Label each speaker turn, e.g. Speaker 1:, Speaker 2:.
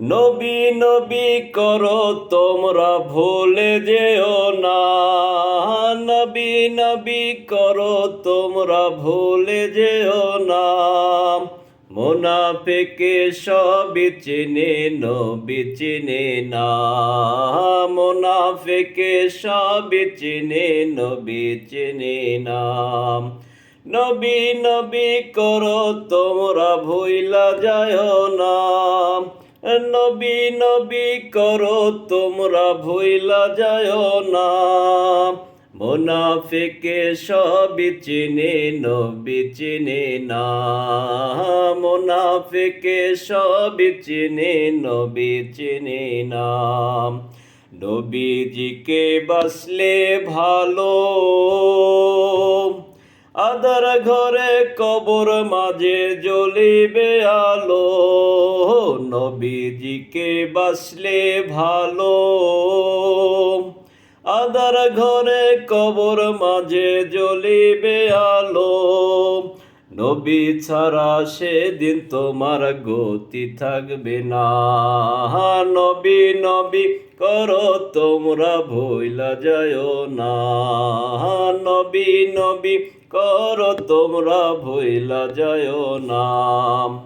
Speaker 1: নবী নবী করো তোমরা ভুলে যেও না, নবী নবী করো তোমরা ভুলে যেও না। মুনাফিকে সবই চেনে নবী চেনে না, মুনাফিকে সবই চেনে নবী চেনে না। নবী নবী করো তোমরা ভুইলা যাও না, নবী নবী করো তোমরা ভুইলা যাও না। মুনাফিকে সবই চেনে নবী চেনে না, মুনাফিকে সবই চেনে নবী চেনে না। নবীজিকে বাসলে ভালো, আদার ঘরে কবর মাঝে জ্বলিবে আলো। নবীজিকে বাসলে ভালো, আদার ঘরে কবর মাঝে জ্বলিবে আলো। নবী ছাড়া সেদিন তোমার গতি থাকবে না, নবী নবী করো তোমরা ভুইলা যাও না, নবী নবী করো তোমরা ভুইলা যাও না।